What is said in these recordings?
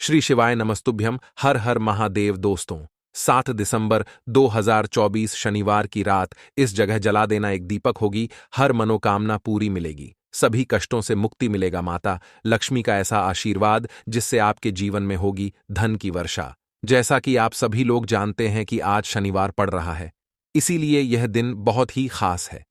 श्री शिवाय नमस्तुभ्यम। हर हर महादेव। दोस्तों, 7 दिसंबर 2024 शनिवार की रात इस जगह जला देना एक दीपक होगी। हर मनोकामना पूरी मिलेगी, सभी कष्टों से मुक्ति मिलेगा। माता लक्ष्मी का ऐसा आशीर्वाद जिससे आपके जीवन में होगी धन की वर्षा। जैसा कि आप सभी लोग जानते हैं कि आज शनिवार पड़ रहा है, इसीलिए यह दिन बहुत ही खास है।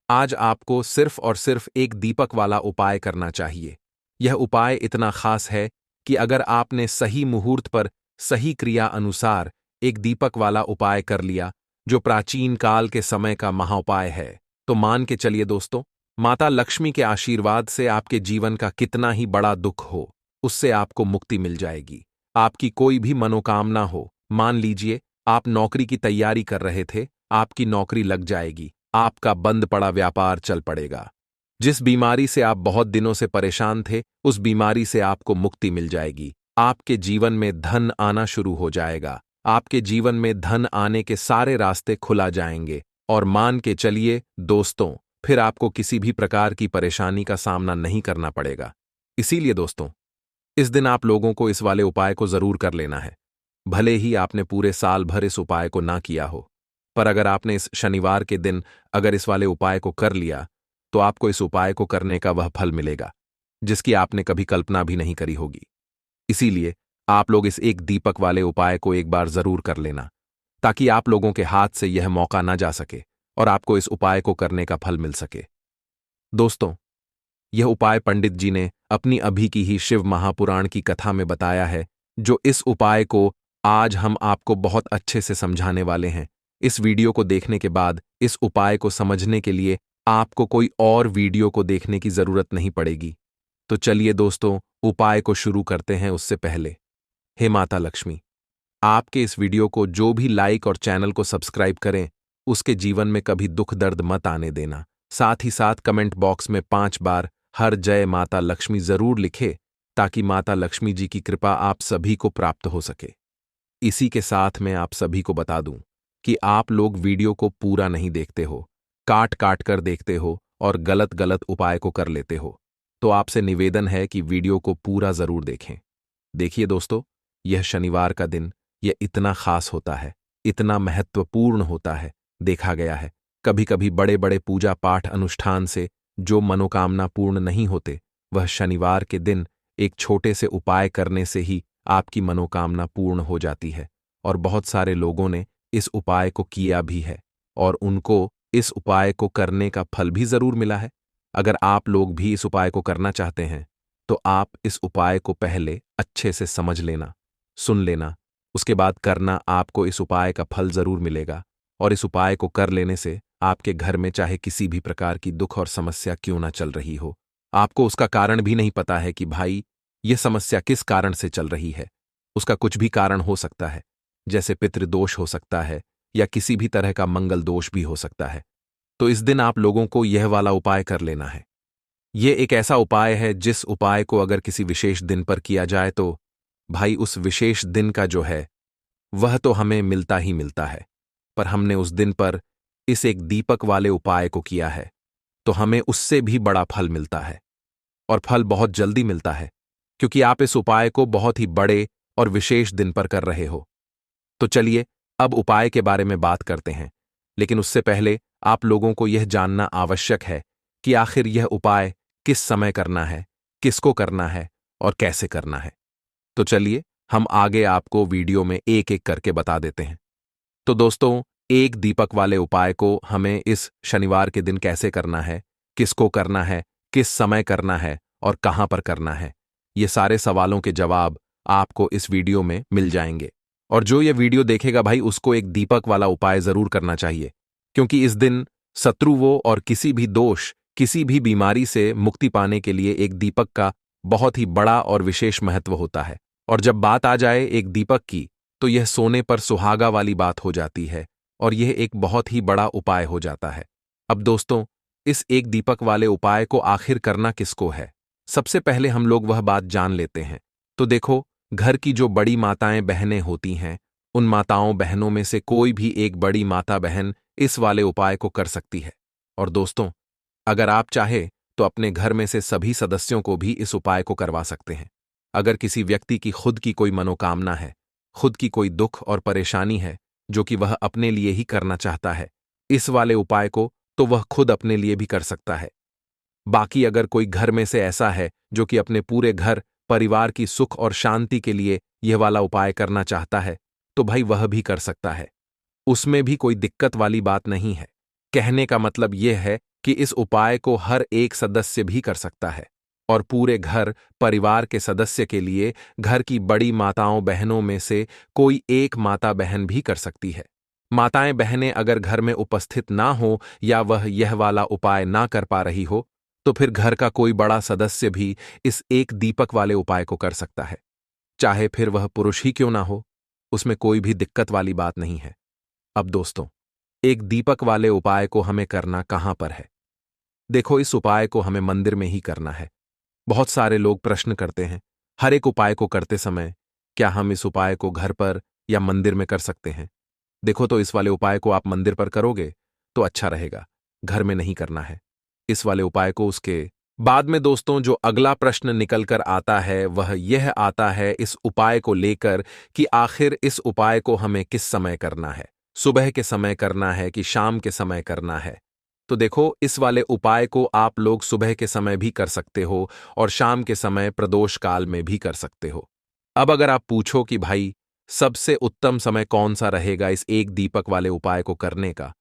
आज आपको सिर्फ और सिर्फ एक दीपक वाला उपाय करना चाहिए। यह उपाय इतना खास है कि अगर आपने सही मुहूर्त पर सही क्रिया अनुसार एक दीपक वाला उपाय कर लिया, जो प्राचीन काल के समय का महाउपाय है, तो मान के चलिए दोस्तों, माता लक्ष्मी के आशीर्वाद से आपके जीवन का कितना ही बड़ा दुख हो, उससे आपको मुक्ति मिल जाएगी। आपकी कोई भी मनोकामना हो, मान लीजिए आप नौकरी की तैयारी कर रहे थे, आपकी नौकरी लग जाएगी, आपका बंद पड़ा व्यापार चल पड़ेगा। जिस बीमारी से आप बहुत दिनों से परेशान थे, उस बीमारी से आपको मुक्ति मिल जाएगी। आपके जीवन में धन आना शुरू हो जाएगा। आपके जीवन में धन आने के सारे रास्ते खुला जाएंगे। और मान के चलिए दोस्तों, फिर आपको किसी भी प्रकार की परेशानी का सामना नहीं करना पड़ेगा। इसीलिए दोस्तों, इस दिन आप लोगों को इस वाले उपाय को जरूर कर लेना है। भले ही आपने पूरे साल भर इस उपाय को ना किया हो, पर अगर आपने इस शनिवार के दिन अगर इस वाले उपाय को कर लिया, तो आपको इस उपाय को करने का वह फल मिलेगा जिसकी आपने कभी कल्पना भी नहीं करी होगी। इसीलिए आप लोग इस एक दीपक वाले उपाय को एक बार जरूर कर लेना, ताकि आप लोगों के हाथ से यह मौका ना जा सके और आपको इस उपाय को करने का फल मिल सके। दोस्तों, यह उपाय पंडित जी ने अपनी अभी की ही शिव महापुराण की कथा में बताया है, जो इस उपाय को आज हम आपको बहुत अच्छे से समझाने वाले हैं। इस वीडियो को देखने के बाद इस उपाय को समझने के लिए आपको कोई और वीडियो को देखने की जरूरत नहीं पड़ेगी। तो चलिए दोस्तों, उपाय को शुरू करते हैं। उससे पहले, हे माता लक्ष्मी, आपके इस वीडियो को जो भी लाइक और चैनल को सब्सक्राइब करें, उसके जीवन में कभी दुख दर्द मत आने देना। साथ ही साथ कमेंट बॉक्स में 5 बार हर जय माता लक्ष्मी जरूर लिखे, ताकि माता लक्ष्मी जी की कृपा आप सभी को प्राप्त हो सके। इसी के साथ मैं आप सभी को बता दूं कि आप लोग वीडियो को पूरा नहीं देखते हो, काट काट कर देखते हो और गलत गलत उपाय को कर लेते हो। तो आपसे निवेदन है कि वीडियो को पूरा जरूर देखें। देखिए दोस्तों, यह शनिवार का दिन यह इतना खास होता है, इतना महत्वपूर्ण होता है। देखा गया है, कभी कभी बड़े बड़े पूजा पाठ अनुष्ठान से जो मनोकामना पूर्ण नहीं होते, वह शनिवार के दिन एक छोटे से उपाय करने से ही आपकी मनोकामना पूर्ण हो जाती है। और बहुत सारे लोगों ने इस उपाय को किया भी है और उनको इस उपाय को करने का फल भी जरूर मिला है। अगर आप लोग भी इस उपाय को करना चाहते हैं, तो आप इस उपाय को पहले अच्छे से समझ लेना, सुन लेना, उसके बाद करना। आपको इस उपाय का फल जरूर मिलेगा। और इस उपाय को कर लेने से आपके घर में चाहे किसी भी प्रकार की दुख और समस्या क्यों ना चल रही हो, आपको उसका कारण भी नहीं पता है कि भाई यह समस्या किस कारण से चल रही है, उसका कुछ भी कारण हो सकता है, जैसे पितृदोष हो सकता है या किसी भी तरह का मंगल दोष भी हो सकता है। तो इस दिन आप लोगों को यह वाला उपाय कर लेना है। यह एक ऐसा उपाय है जिस उपाय को अगर किसी विशेष दिन पर किया जाए, तो भाई उस विशेष दिन का जो है वह तो हमें मिलता ही मिलता है। पर हमने उस दिन पर इस एक दीपक वाले उपाय को किया है, तो हमें उससे भी बड़ा फल मिलता है। और फल बहुत जल्दी मिलता है, क्योंकि आप इस उपाय को बहुत ही बड़े और विशेष दिन पर कर रहे हो। तो चलिए अब उपाय के बारे में बात करते हैं। लेकिन उससे पहले आप लोगों को यह जानना आवश्यक है कि आखिर यह उपाय किस समय करना है, किसको करना है और कैसे करना है। तो चलिए हम आगे आपको वीडियो में एक एक करके बता देते हैं। तो दोस्तों, एक दीपक वाले उपाय को हमें इस शनिवार के दिन कैसे करना है, किसको करना है, किस समय करना है और कहां पर करना है, ये सारे सवालों के जवाब आपको इस वीडियो में मिल जाएंगे। और जो ये वीडियो देखेगा भाई, उसको एक दीपक वाला उपाय जरूर करना चाहिए, क्योंकि इस दिन शत्रुओं और किसी भी दोष, किसी भी बीमारी से मुक्ति पाने के लिए एक दीपक का बहुत ही बड़ा और विशेष महत्व होता है। और जब बात आ जाए एक दीपक की, तो यह सोने पर सुहागा वाली बात हो जाती है और यह एक बहुत ही बड़ा उपाय हो जाता है। अब दोस्तों, इस एक दीपक वाले उपाय को आखिर करना किसको है, सबसे पहले हम लोग वह बात जान लेते हैं। तो देखो, घर की जो बड़ी माताएं बहनें होती हैं, उन माताओं बहनों में से कोई भी एक बड़ी माता बहन इस वाले उपाय को कर सकती है। और दोस्तों, अगर आप चाहे तो अपने घर में से सभी सदस्यों को भी इस उपाय को करवा सकते हैं। अगर किसी व्यक्ति की खुद की कोई मनोकामना है, खुद की कोई दुख और परेशानी है जो कि वह अपने लिए ही करना चाहता है, इस वाले उपाय को तो वह खुद अपने लिए भी कर सकता है। बाकी अगर कोई घर में से ऐसा है जो कि अपने पूरे घर परिवार की सुख और शांति के लिए यह वाला उपाय करना चाहता है, तो भाई वह भी कर सकता है। उसमें भी कोई दिक्कत वाली बात नहीं है। कहने का मतलब यह है कि इस उपाय को हर एक सदस्य भी कर सकता है और पूरे घर परिवार के सदस्य के लिए घर की बड़ी माताओं बहनों में से कोई एक माता बहन भी कर सकती है। माताएं बहनें अगर घर में उपस्थित ना हो या वह यह वाला उपाय ना कर पा रही हो, तो फिर घर का कोई बड़ा सदस्य भी इस एक दीपक वाले उपाय को कर सकता है। चाहे फिर वह पुरुष ही क्यों ना हो, उसमें कोई भी दिक्कत वाली बात नहीं है। अब दोस्तों, एक दीपक वाले उपाय को हमें करना कहां पर है? देखो, इस उपाय को हमें मंदिर में ही करना है। बहुत सारे लोग प्रश्न करते हैं, हर एक उपाय को करते समय क्या हम इस उपाय को घर पर या मंदिर में कर सकते हैं? देखो, तो इस वाले उपाय को आप मंदिर पर करोगे तो अच्छा रहेगा, घर में नहीं करना है। इस वाले उपाय को उसके बाद में दोस्तों जो अगला प्रश्न निकल कर आता है वह यह आता है इस उपाय को लेकर कि आखिर इस उपाय को हमें किस समय करना है, सुबह के समय करना है कि शाम के समय करना है? तो देखो, इस वाले उपाय को आप लोग सुबह के समय भी कर सकते हो और शाम के समय प्रदोष काल में भी कर सकते हो। अब अगर आप पूछो कि भाई सबसे उत्तम समय कौन सा रहेगा इस एक दीपक वाले उपाय को करने का,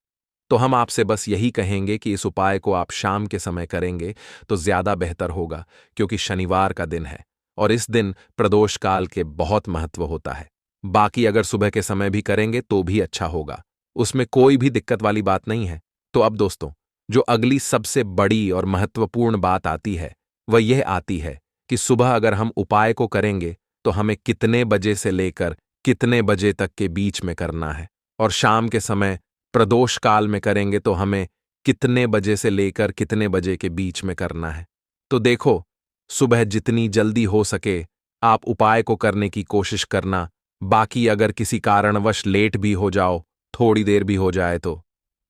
तो हम आपसे बस यही कहेंगे कि इस उपाय को आप शाम के समय करेंगे तो ज्यादा बेहतर होगा, क्योंकि शनिवार का दिन है और इस दिन प्रदोष काल के बहुत महत्व होता है। बाकी अगर सुबह के समय भी करेंगे तो भी अच्छा होगा, उसमें कोई भी दिक्कत वाली बात नहीं है। तो अब दोस्तों, जो अगली सबसे बड़ी और महत्वपूर्ण बात आती है वह यह आती है कि सुबह अगर हम उपाय को करेंगे तो हमें कितने बजे से लेकर कितने बजे तक के बीच में करना है, और शाम के समय प्रदोष काल में करेंगे तो हमें कितने बजे से लेकर कितने बजे के बीच में करना है। तो देखो, सुबह जितनी जल्दी हो सके आप उपाय को करने की कोशिश करना। बाकी अगर किसी कारणवश लेट भी हो जाओ, थोड़ी देर भी हो जाए तो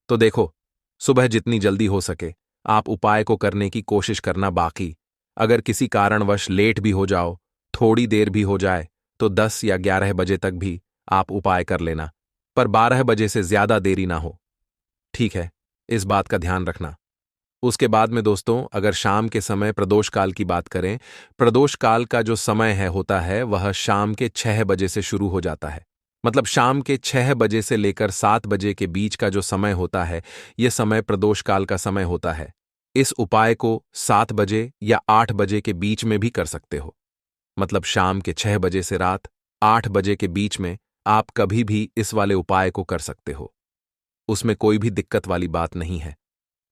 देखो, सुबह जितनी जल्दी हो सके आप उपाय को करने की कोशिश करना। बाकी अगर किसी कारणवश लेट भी हो जाओ, थोड़ी देर भी हो जाए, तो 10 या 11 बजे तक भी आप उपाय कर लेना, पर 12 बजे से ज्यादा देरी ना हो। ठीक है, इस बात का ध्यान रखना। उसके बाद में दोस्तों, अगर शाम के समय प्रदोष काल की बात करें, प्रदोष काल का जो समय है होता है वह शाम के 6 बजे से शुरू हो जाता है। मतलब शाम के 6 बजे से लेकर 7 बजे के बीच का जो समय होता है, यह समय प्रदोष काल का समय होता है। इस उपाय को 7 बजे या 8 बजे के बीच में भी कर सकते हो। मतलब शाम के 6 बजे से रात 8 बजे के बीच में आप कभी भी इस वाले उपाय को कर सकते हो, उसमें कोई भी दिक्कत वाली बात नहीं है।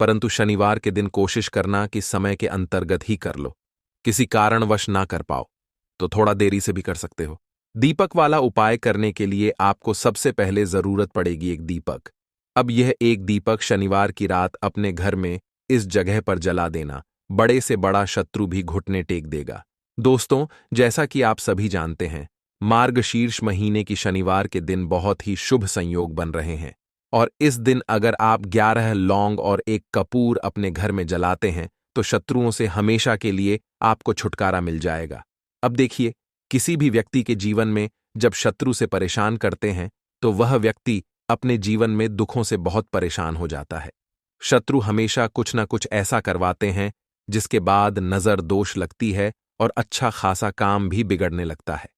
परंतु शनिवार के दिन कोशिश करना कि समय के अंतर्गत ही कर लो। किसी कारणवश ना कर पाओ तो थोड़ा देरी से भी कर सकते हो। दीपक वाला उपाय करने के लिए आपको सबसे पहले जरूरत पड़ेगी एक दीपक। अब यह एक दीपक शनिवार की रात अपने घर में इस जगह पर जला देना, बड़े से बड़ा शत्रु भी घुटने टेक देगा। दोस्तों, जैसा कि आप सभी जानते हैं, मार्गशीर्ष महीने की शनिवार के दिन बहुत ही शुभ संयोग बन रहे हैं और इस दिन अगर आप 11 लौंग और एक कपूर अपने घर में जलाते हैं तो शत्रुओं से हमेशा के लिए आपको छुटकारा मिल जाएगा। अब देखिए, किसी भी व्यक्ति के जीवन में जब शत्रु से परेशान करते हैं तो वह व्यक्ति अपने जीवन में दुखों से बहुत परेशान हो जाता है। शत्रु हमेशा कुछ ना कुछ ऐसा करवाते हैं जिसके बाद नजर दोष लगती है और अच्छा खासा काम भी बिगड़ने लगता है।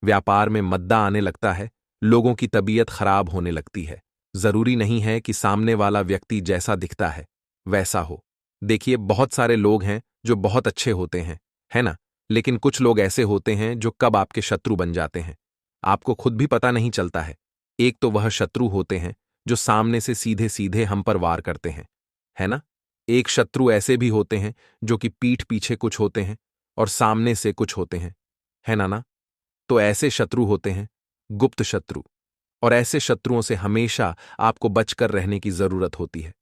व्यापार में मद्दा आने लगता है, लोगों की तबीयत खराब होने लगती है। जरूरी नहीं है कि सामने वाला व्यक्ति जैसा दिखता है वैसा हो। देखिए, बहुत सारे लोग हैं जो बहुत अच्छे होते हैं, है ना? लेकिन कुछ लोग ऐसे होते हैं जो कब आपके शत्रु बन जाते हैं आपको खुद भी पता नहीं चलता है। एक तो वह शत्रु होते हैं जो सामने से सीधे सीधे हम पर वार करते हैं, है ना? एक शत्रु ऐसे भी होते हैं जो कि पीठ पीछे कुछ होते हैं और सामने से कुछ होते हैं, है ना? तो ऐसे शत्रु होते हैं गुप्त शत्रु, और ऐसे शत्रुओं से हमेशा आपको बचकर रहने की जरूरत होती है।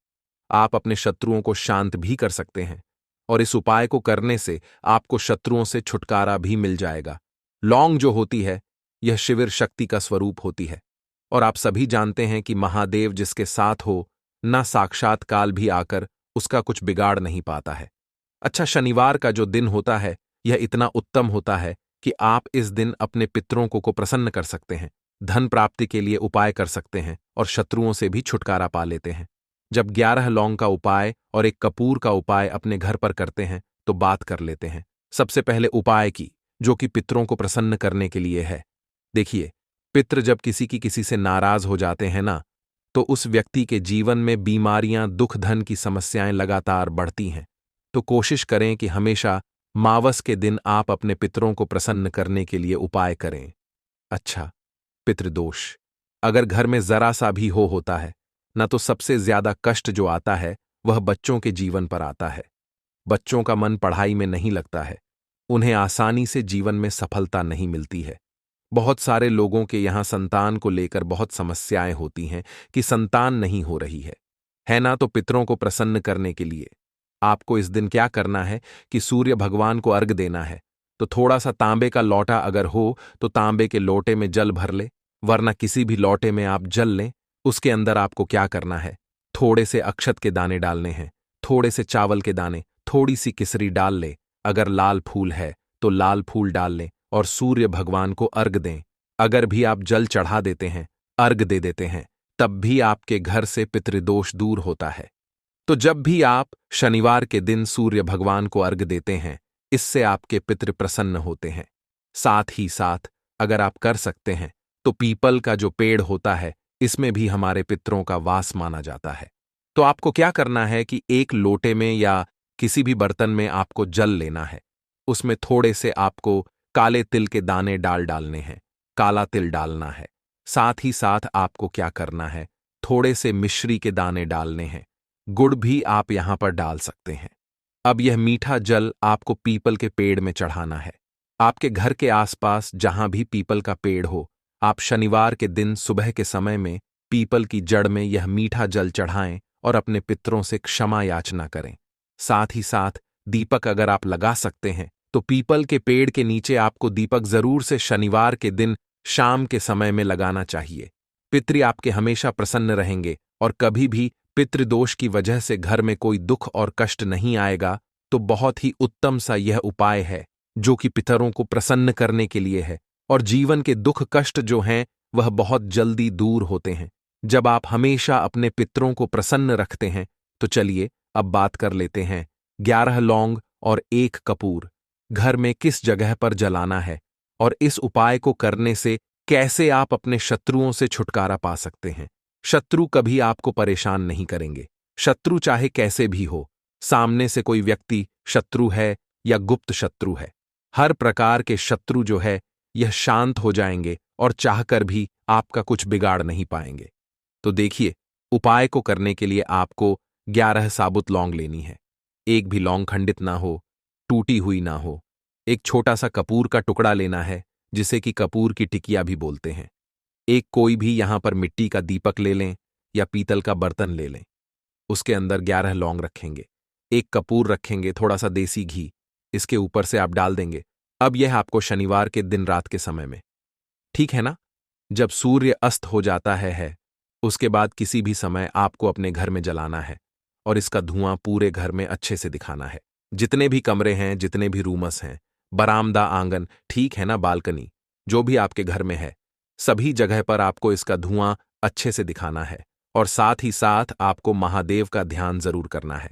आप अपने शत्रुओं को शांत भी कर सकते हैं और इस उपाय को करने से आपको शत्रुओं से छुटकारा भी मिल जाएगा। लौंग जो होती है यह शिविर शक्ति का स्वरूप होती है और आप सभी जानते हैं कि महादेव जिसके साथ हो ना साक्षात काल भी आकर उसका कुछ बिगाड़ नहीं पाता है। अच्छा, शनिवार का जो दिन होता है यह इतना उत्तम होता है कि आप इस दिन अपने पितरों को प्रसन्न कर सकते हैं, धन प्राप्ति के लिए उपाय कर सकते हैं और शत्रुओं से भी छुटकारा पा लेते हैं। जब 11 लौंग का उपाय और एक कपूर का उपाय अपने घर पर करते हैं तो बात कर लेते हैं। सबसे पहले उपाय की, जो कि पितरों को प्रसन्न करने के लिए है। देखिए, पितृ जब किसी से नाराज हो जाते हैं ना, तो उस व्यक्ति के जीवन में बीमारियां, दुख, धन की समस्याएं लगातार बढ़ती हैं। तो कोशिश करें कि हमेशा मावस के दिन आप अपने पितरों को प्रसन्न करने के लिए उपाय करें। अच्छा, पितृदोष अगर घर में जरा सा भी होता है ना, तो सबसे ज्यादा कष्ट जो आता है वह बच्चों के जीवन पर आता है। बच्चों का मन पढ़ाई में नहीं लगता है, उन्हें आसानी से जीवन में सफलता नहीं मिलती है। बहुत सारे लोगों के यहां संतान को लेकर बहुत समस्याएं होती हैं कि संतान नहीं हो रही है ना। तो पितरों को प्रसन्न करने के लिए आपको इस दिन क्या करना है कि सूर्य भगवान को अर्घ देना है। तो थोड़ा सा तांबे का लोटा अगर हो तो तांबे के लोटे में जल भर ले, वरना किसी भी लोटे में आप जल लें। उसके अंदर आपको क्या करना है, थोड़े से अक्षत के दाने डालने हैं, थोड़े से चावल के दाने, थोड़ी सी किसरी डाल ले। अगर लाल फूल है तो लाल फूल डाल लें और सूर्य भगवान को अर्घ दें। अगर भी आप जल चढ़ा देते हैं, अर्घ दे देते हैं, तब भी आपके घर से पितृदोष दूर होता है। तो जब भी आप शनिवार के दिन सूर्य भगवान को अर्घ देते हैं, इससे आपके पितृ प्रसन्न होते हैं। साथ ही साथ अगर आप कर सकते हैं तो पीपल का जो पेड़ होता है, इसमें भी हमारे पितरों का वास माना जाता है। तो आपको क्या करना है कि एक लोटे में या किसी भी बर्तन में आपको जल लेना है। उसमें थोड़े से आपको काले तिल के दाने डालने हैं, काला तिल डालना है। साथ ही साथ आपको क्या करना है, थोड़े से मिश्री के दाने डालने हैं। गुड़ भी आप यहां पर डाल सकते हैं। अब यह मीठा जल आपको पीपल के पेड़ में चढ़ाना है। आपके घर के आसपास जहां भी पीपल का पेड़ हो, आप शनिवार के दिन सुबह के समय में पीपल की जड़ में यह मीठा जल चढ़ाएं और अपने पितरों से क्षमा याचना करें। साथ ही साथ दीपक अगर आप लगा सकते हैं तो पीपल के पेड़ के नीचे आपको दीपक जरूर से शनिवार के दिन शाम के समय में लगाना चाहिए। पितृ आपके हमेशा प्रसन्न रहेंगे और कभी भी पितृदोष की वजह से घर में कोई दुख और कष्ट नहीं आएगा। तो बहुत ही उत्तम सा यह उपाय है जो कि पितरों को प्रसन्न करने के लिए है, और जीवन के दुख कष्ट जो हैं वह बहुत जल्दी दूर होते हैं जब आप हमेशा अपने पितरों को प्रसन्न रखते हैं। तो चलिए अब बात कर लेते हैं 11 लौंग और 1 कपूर घर में किस जगह पर जलाना है, और इस उपाय को करने से कैसे आप अपने शत्रुओं से छुटकारा पा सकते हैं। शत्रु कभी आपको परेशान नहीं करेंगे। शत्रु चाहे कैसे भी हो, सामने से कोई व्यक्ति शत्रु है या गुप्त शत्रु है, हर प्रकार के शत्रु जो है यह शांत हो जाएंगे और चाहकर भी आपका कुछ बिगाड़ नहीं पाएंगे। तो देखिए, उपाय को करने के लिए आपको 11 साबुत लौंग लेनी है। एक भी लौंग खंडित ना हो, टूटी हुई ना हो। एक छोटा सा कपूर का टुकड़ा लेना है, जिसे कि कपूर की टिकिया भी बोलते हैं। एक कोई भी यहां पर मिट्टी का दीपक ले लें या पीतल का बर्तन ले लें। उसके अंदर 11 लौंग रखेंगे, एक कपूर रखेंगे, थोड़ा सा देसी घी इसके ऊपर से आप डाल देंगे। अब यह आपको शनिवार के दिन रात के समय में, ठीक है ना, जब सूर्य अस्त हो जाता है उसके बाद किसी भी समय आपको अपने घर में जलाना है और इसका धुआं पूरे घर में अच्छे से दिखाना है। जितने भी कमरे हैं, जितने भी रूमस हैं, बरामदा, आंगन, ठीक है ना, बालकनी, जो भी आपके घर में है, सभी जगह पर आपको इसका धुआं अच्छे से दिखाना है। और साथ ही साथ आपको महादेव का ध्यान जरूर करना है।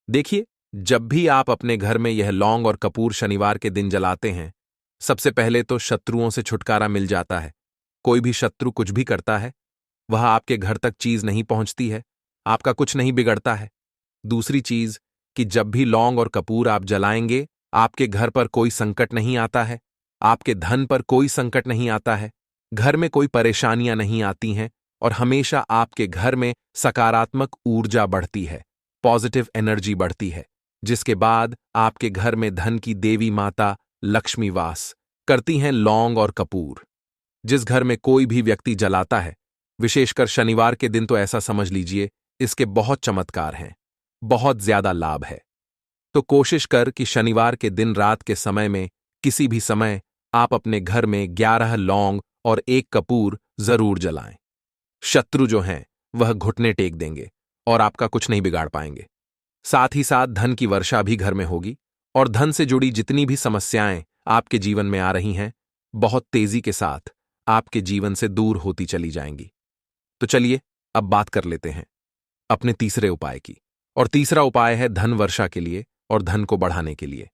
देखिए, जब भी आप अपने घर में यह लौंग और कपूर शनिवार के दिन जलाते हैं, सबसे पहले तो शत्रुओं से छुटकारा मिल जाता है। कोई भी शत्रु कुछ भी करता है, वह आपके घर तक चीज नहीं पहुंचती है, आपका कुछ नहीं बिगड़ता है। दूसरी चीज कि जब भी लौंग और कपूर आप जलाएंगे, आपके घर पर कोई संकट नहीं आता है, आपके धन पर कोई संकट नहीं आता है, घर में कोई परेशानियां नहीं आती हैं, और हमेशा आपके घर में सकारात्मक ऊर्जा बढ़ती है, पॉजिटिव एनर्जी बढ़ती है, जिसके बाद आपके घर में धन की देवी माता लक्ष्मी वास करती हैं। लौंग और कपूर जिस घर में कोई भी व्यक्ति जलाता है, विशेषकर शनिवार के दिन, तो ऐसा समझ लीजिए इसके बहुत चमत्कार हैं, बहुत ज्यादा लाभ है। तो कोशिश कर कि शनिवार के दिन रात के समय में किसी भी समय आप अपने घर में 11 लौंग और 1 कपूर जरूर जलाएं। शत्रु जो हैं वह घुटने टेक देंगे और आपका कुछ नहीं बिगाड़ पाएंगे। साथ ही साथ धन की वर्षा भी घर में होगी और धन से जुड़ी जितनी भी समस्याएं आपके जीवन में आ रही हैं, बहुत तेजी के साथ आपके जीवन से दूर होती चली जाएंगी। तो चलिए अब बात कर लेते हैं अपने तीसरे उपाय की। और तीसरा उपाय है धन वर्षा के लिए और धन को बढ़ाने के लिए।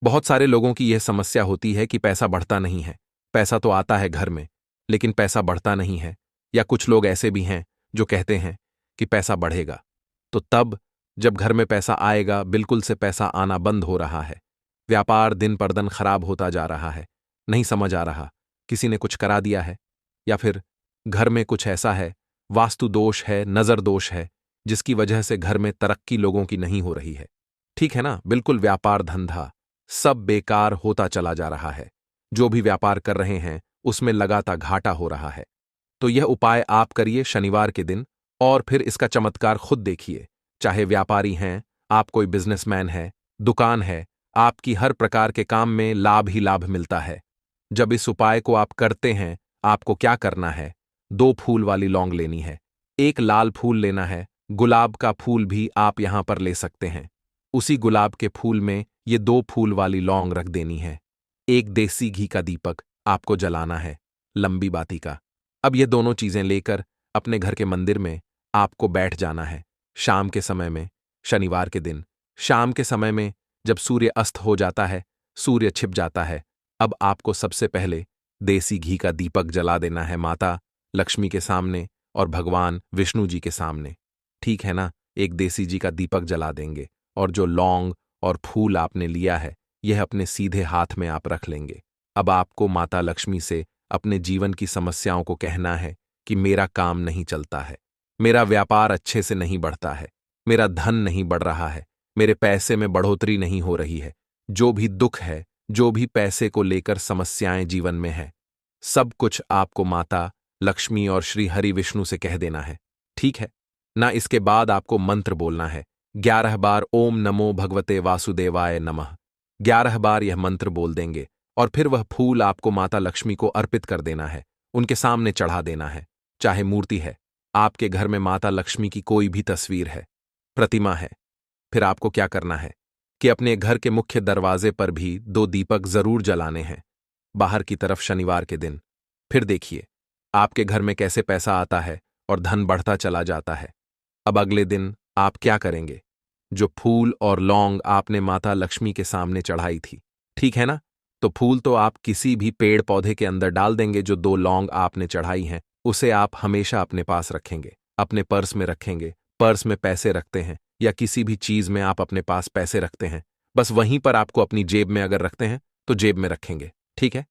बहुत सारे लोगों की यह समस्या होती है कि पैसा बढ़ता नहीं है। पैसा तो आता है घर में, लेकिन पैसा बढ़ता नहीं है। या कुछ लोग ऐसे भी हैं जो कहते हैं कि पैसा बढ़ेगा। तो तब जब घर में पैसा आएगा, बिल्कुल से पैसा आना बंद हो रहा है, व्यापार दिन पर दिन खराब होता जा रहा है, नहीं समझ आ रहा किसी ने कुछ करा दिया है, या फिर घर में कुछ ऐसा है, वास्तु दोष है, नजर दोष है, जिसकी वजह से घर में तरक्की लोगों की नहीं हो रही है। ठीक है ना, बिल्कुल व्यापार धंधा सब बेकार होता चला जा रहा है। जो भी व्यापार कर रहे हैं उसमें लगातार घाटा हो रहा है। तो यह उपाय आप करिए शनिवार के दिन, और फिर इसका चमत्कार खुद देखिए। चाहे व्यापारी हैं, आप कोई बिजनेसमैन है, दुकान है, आपकी हर प्रकार के काम में लाभ ही लाभ मिलता है। जब इस उपाय को आप करते हैं, आपको क्या करना है, 2 फूल वाली लौंग लेनी है, एक लाल फूल लेना है, गुलाब का फूल भी आप यहां पर ले सकते हैं। उसी गुलाब के फूल में ये 2 फूल वाली लौंग रख देनी है। एक देसी घी का दीपक आपको जलाना है, लंबी बाती का। अब ये दोनों चीजें लेकर अपने घर के मंदिर में आपको बैठ जाना है। शाम के समय में, शनिवार के दिन शाम के समय में, जब सूर्य अस्त हो जाता है, सूर्य छिप जाता है, अब आपको सबसे पहले देसी घी का दीपक जला देना है माता लक्ष्मी के सामने और भगवान विष्णु जी के सामने। ठीक है ना, एक देसी जी का दीपक जला देंगे, और जो लौंग और फूल आपने लिया है, यह अपने सीधे हाथ में आप रख लेंगे। अब आपको माता लक्ष्मी से अपने जीवन की समस्याओं को कहना है कि मेरा काम नहीं चलता है, मेरा व्यापार अच्छे से नहीं बढ़ता है, मेरा धन नहीं बढ़ रहा है, मेरे पैसे में बढ़ोतरी नहीं हो रही है। जो भी दुख है, जो भी पैसे को लेकर समस्याएं जीवन में है, सब कुछ आपको माता लक्ष्मी और श्री हरि विष्णु से कह देना है। ठीक है ना। इसके बाद आपको मंत्र बोलना है 11 बार, ओम नमो भगवते वासुदेवाय नमः। 11 बार यह मंत्र बोल देंगे, और फिर वह फूल आपको माता लक्ष्मी को अर्पित कर देना है, उनके सामने चढ़ा देना है। चाहे मूर्ति है, आपके घर में माता लक्ष्मी की कोई भी तस्वीर है, प्रतिमा है, फिर आपको क्या करना है कि अपने घर के मुख्य दरवाजे पर भी 2 दीपक जरूर जलाने हैं, बाहर की तरफ शनिवार के दिन। फिर देखिए आपके घर में कैसे पैसा आता है और धन बढ़ता चला जाता है। अब अगले दिन आप क्या करेंगे, जो फूल और लौंग आपने माता लक्ष्मी के सामने चढ़ाई थी, ठीक है ना, तो फूल तो आप किसी भी पेड़ पौधे के अंदर डाल देंगे। जो 2 लौंग आपने चढ़ाई हैं, उसे आप हमेशा अपने पास रखेंगे, अपने पर्स में रखेंगे। पर्स में पैसे रखते हैं या किसी भी चीज में आप अपने पास पैसे रखते हैं, बस वहीं पर आपको अपनी जेब में अगर रखते हैं तो जेब में रखेंगे, ठीक है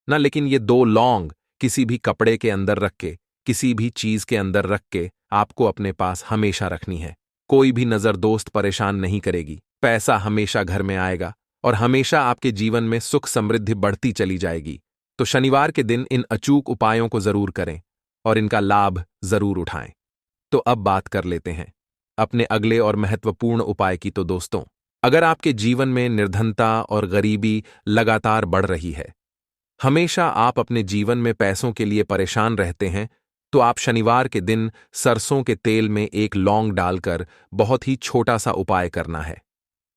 ना। लेकिन ये 2 लौंग किसी भी कपड़े के अंदर रख के, किसी भी चीज के अंदर रख के आपको अपने पास हमेशा रखनी है। कोई भी नजर दोस्त परेशान नहीं करेगी, पैसा हमेशा घर में आएगा और हमेशा आपके जीवन में सुख समृद्धि बढ़ती चली जाएगी। तो शनिवार के दिन इन अचूक उपायों को जरूर करें और इनका लाभ जरूर उठाएं। तो अब बात कर लेते हैं अपने अगले और महत्वपूर्ण उपाय की। तो दोस्तों, अगर आपके जीवन में निर्धनता और गरीबी लगातार बढ़ रही है, हमेशा आप अपने जीवन में पैसों के लिए परेशान रहते हैं, तो आप शनिवार के दिन सरसों के तेल में एक लौंग डालकर बहुत ही छोटा सा उपाय करना है।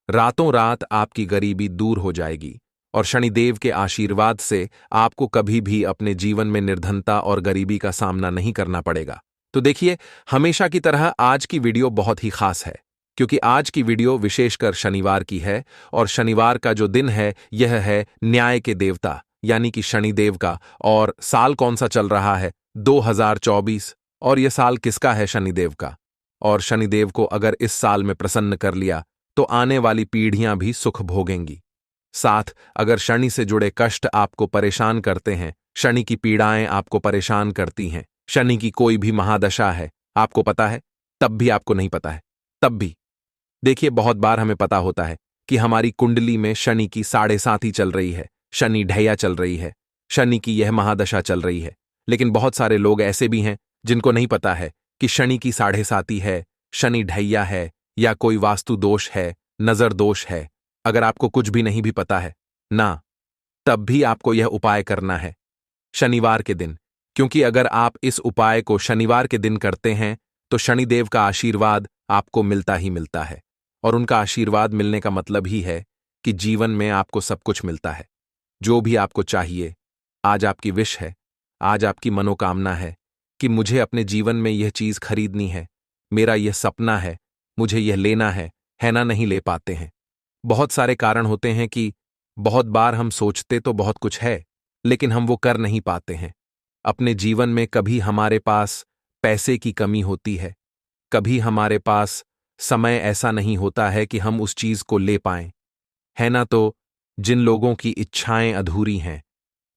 रातों रात आपकी गरीबी दूर हो जाएगी और शनिदेव के आशीर्वाद से आपको कभी भी अपने जीवन में निर्धनता और गरीबी का सामना नहीं करना पड़ेगा। तो देखिए, हमेशा की तरह आज की वीडियो बहुत ही खास है, क्योंकि आज की वीडियो विशेषकर शनिवार की है, और शनिवार का जो दिन है यह है न्याय के देवता यानी कि शनिदेव का। और साल कौन सा चल रहा है, 2024, और यह साल किसका है, शनिदेव का। और शनिदेव को अगर इस साल में प्रसन्न कर लिया तो आने वाली पीढ़ियां भी सुख भोगेंगी। साथ अगर शनि से जुड़े कष्ट आपको परेशान करते हैं, शनि की पीड़ाएं आपको परेशान करती हैं, शनि की कोई भी महादशा है, आपको पता है, तब भी आपको नहीं पता है, तब भी देखिए, बहुत बार हमें पता होता है कि हमारी कुंडली में शनि की 7.5 चल रही है, शनि ढैया चल रही है, शनि की यह महादशा चल रही है। लेकिन बहुत सारे लोग ऐसे भी हैं जिनको नहीं पता है कि शनि की 7.5 है, शनि ढैया है, या कोई वास्तु दोष है, नजर दोष है। अगर आपको कुछ भी नहीं भी पता है ना, तब भी आपको यह उपाय करना है शनिवार के दिन, क्योंकि अगर आप इस उपाय को शनिवार के दिन करते हैं तो शनिदेव का आशीर्वाद आपको मिलता ही मिलता है। और उनका आशीर्वाद मिलने का मतलब ही है कि जीवन में आपको सब कुछ मिलता है। जो भी आपको चाहिए, आज आपकी विश है, आज आपकी मनोकामना है कि मुझे अपने जीवन में यह चीज खरीदनी है, मेरा यह सपना है, मुझे यह लेना है ना? नहीं ले पाते हैं। बहुत सारे कारण होते हैं कि बहुत बार हम सोचते तो बहुत कुछ है, लेकिन हम वो कर नहीं पाते हैं। अपने जीवन में कभी हमारे पास पैसे की कमी होती है, कभी हमारे पास समय ऐसा नहीं होता है कि हम उस चीज को ले पाएं, है ना? तो जिन लोगों की इच्छाएं अधूरी हैं,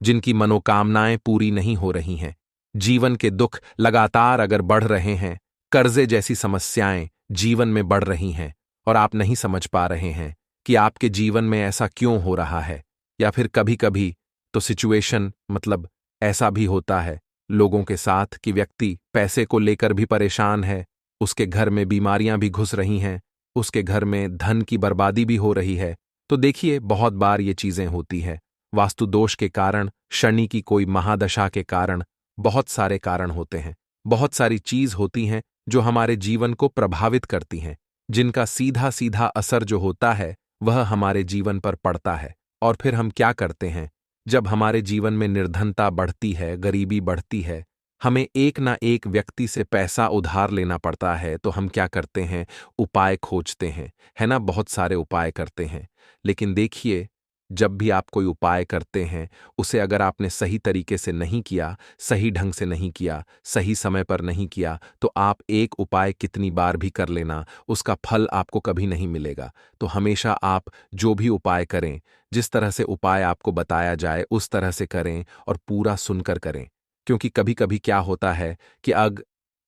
जिनकी मनोकामनाएं पूरी नहीं हो रही हैं, जीवन के दुख लगातार अगर बढ़ रहे हैं, कर्जे जैसी समस्याएं जीवन में बढ़ रही हैं और आप नहीं समझ पा रहे हैं कि आपके जीवन में ऐसा क्यों हो रहा है, या फिर कभी कभी तो सिचुएशन मतलब ऐसा भी होता है लोगों के साथ कि व्यक्ति पैसे को लेकर भी परेशान है, उसके घर में बीमारियां भी घुस रही हैं, उसके घर में धन की बर्बादी भी हो रही है। तो देखिए, बहुत बार ये चीजें होती हैं वास्तु दोष के कारण, शनि की कोई महादशा के कारण, बहुत सारे कारण होते हैं। बहुत सारी चीज होती हैं जो हमारे जीवन को प्रभावित करती हैं, जिनका सीधा सीधा असर जो होता है वह हमारे जीवन पर पड़ता है। और फिर हम क्या करते हैं, जब हमारे जीवन में निर्धनता बढ़ती है, गरीबी बढ़ती है, हमें एक ना एक व्यक्ति से पैसा उधार लेना पड़ता है, तो हम क्या करते हैं, उपाय खोजते हैं, है ना? बहुत सारे उपाय करते हैं। लेकिन देखिए, जब भी आप कोई उपाय करते हैं, उसे अगर आपने सही तरीके से नहीं किया, सही ढंग से नहीं किया, सही समय पर नहीं किया, तो आप एक उपाय कितनी बार भी कर लेना, उसका फल आपको कभी नहीं मिलेगा। तो हमेशा आप जो भी उपाय करें, जिस तरह से उपाय आपको बताया जाए उस तरह से करें और पूरा सुनकर करें। क्योंकि कभी कभी क्या होता है कि